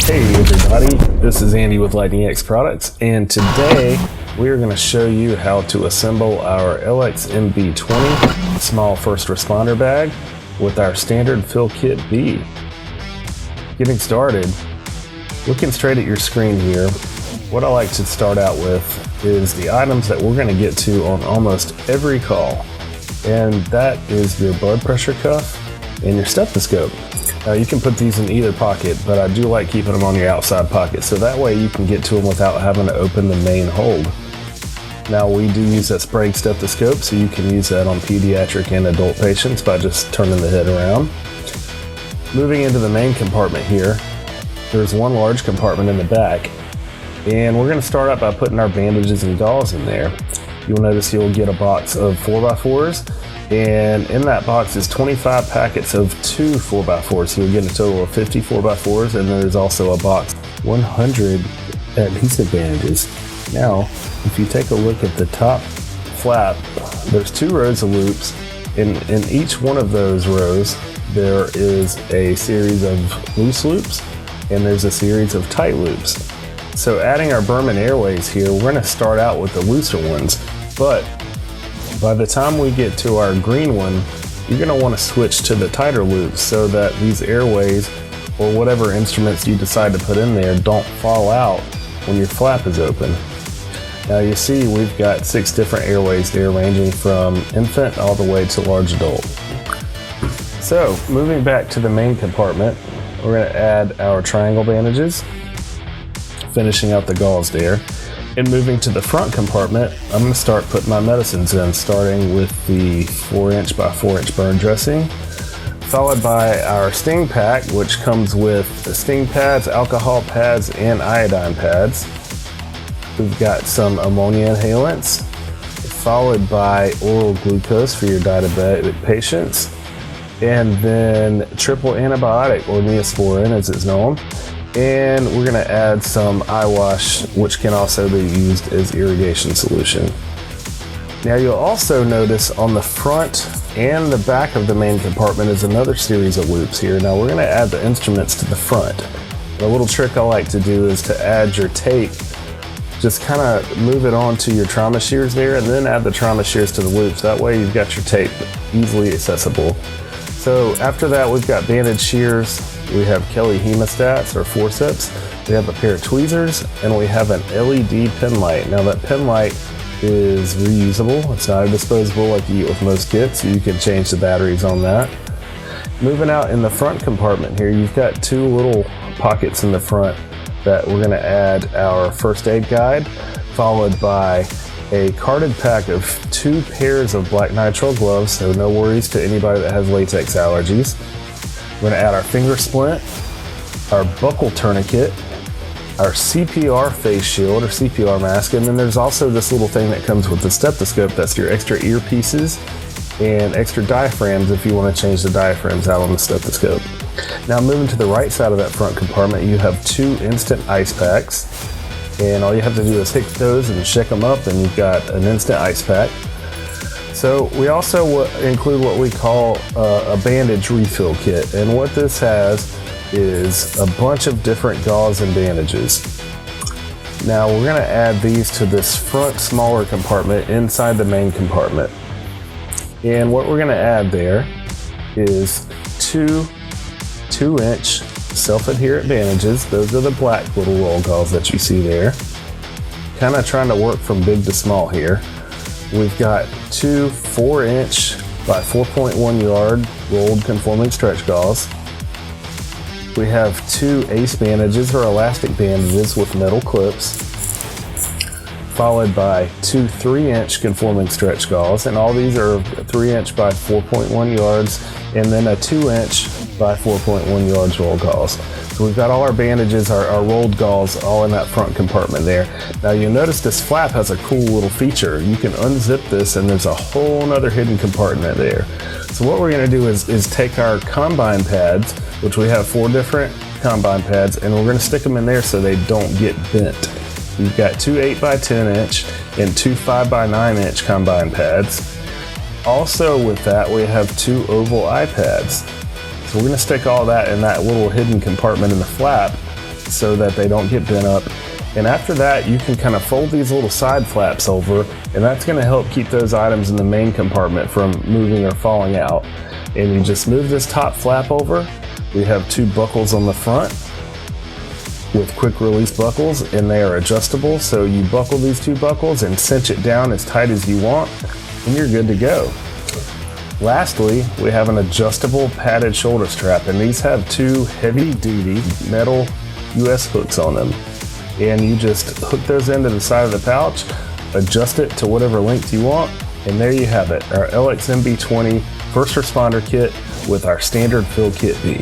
Hey everybody, this is Andy with Lightning X Products, and today we are going to show you how to assemble our LXMB20 small first responder bag with our standard fill kit B. Getting started, looking straight at your screen here, what I like to start out with is the items that we're going to get to on almost every call, and that is your blood pressure cuff and your stethoscope. You can put these in either pocket, but I do like keeping them on your outside pocket, so that way you can get to them without having to open the main hold. Now we do use that Sprague stethoscope, so you can use that on pediatric and adult patients by just turning the head around. Moving into the main compartment here, there's one large compartment in the back, and we're going to start out by putting our bandages and gauze in there. You'll notice you'll get a box of 4x4s, and in that box is 25 packets of 2 4x4s, so you'll get a total of 50 4x4s, and there's also a box 100 adhesive bandages. Now, if you take a look at the top flap, there's 2 rows of loops. In each one of those rows, there is a series of loose loops, and there's a series of tight loops. So adding our Berman Airways here, we're going to start out with the looser ones, but by the time we get to our green one, you're going to want to switch to the tighter loops so that these airways or whatever instruments you decide to put in there don't fall out when your flap is open. Now you see we've got 6 different airways there, ranging from infant all the way to large adult. So moving back to the main compartment, we're going to add our triangle bandages, finishing out the gauze there. And moving to the front compartment, I'm going to start putting my medicines in, starting with the 4" by 4" burn dressing, followed by our sting pack, which comes with sting pads, alcohol pads, and iodine pads. We've got some ammonia inhalants, followed by oral glucose for your diabetic patients, and then triple antibiotic, or Neosporin as it's known. And we're going to add some eye wash, which can also be used as irrigation solution. Now you'll also notice on the front and the back of the main compartment is another series of loops here. Now we're going to add the instruments to the front. The little trick I like to do is to add your tape, just kind of move it onto your trauma shears there, and then add the trauma shears to the loops. That way you've got your tape easily accessible. So after that, we've got bandage shears, we have Kelly hemostats or forceps, we have a pair of tweezers, and we have an LED pen light. Now that pen light is reusable, it's not a disposable like you get with most kits, so you can change the batteries on that. Moving out in the front compartment here, you've got 2 little pockets in the front that we're going to add our first aid guide, followed by a carded pack of 2 pairs of black nitrile gloves, so no worries to anybody that has latex allergies. We're going to add our finger splint, our buckle tourniquet, our CPR face shield or CPR mask, and then there's also this little thing that comes with the stethoscope. That's your extra earpieces and extra diaphragms if you want to change the diaphragms out on the stethoscope. Now moving to the right side of that front compartment, you have 2 instant ice packs. And all you have to do is hit those and shake them up, and you've got an instant ice pack. So we also include what we call a bandage refill kit, and what this has is a bunch of different gauze and bandages. Now we're going to add these to this front smaller compartment inside the main compartment. And what we're going to add there is 2 2" self-adherent bandages. Those are the black little roll gauze that you see there. Kind of trying to work from big to small here. We've got 2 4" by 4.1 yard rolled conforming stretch gauze. We have 2 ace bandages or elastic bandages with metal clips, followed by 2 3" conforming stretch gauze, and all these are 3" by 4.1 yards, and then a 2" by 4.1 yards roll gauze. So we've got all our bandages, our rolled gauze, all in that front compartment there. Now you'll notice this flap has a cool little feature. You can unzip this and there's a whole other hidden compartment there. So what we're going to do is take our combine pads, which we have 4 different combine pads, and we're going to stick them in there so they don't get bent. We've got 2 8 by 10" and 2 5 by 9" combine pads. Also with that, we have 2 oval eye pads. So we're going to stick all that in that little hidden compartment in the flap, so that they don't get bent up. And after that, you can kind of fold these little side flaps over, and that's going to help keep those items in the main compartment from moving or falling out. And you just move this top flap over. We have 2 buckles on the front with quick release buckles, and they are adjustable. So you buckle these 2 buckles and cinch it down as tight as you want, and you're good to go. Lastly, we have an adjustable padded shoulder strap, and these have 2 heavy-duty metal US hooks on them. And you just hook those into the side of the pouch, adjust it to whatever length you want, and there you have it, our LX MB20 First Responder Kit with our standard fill kit B.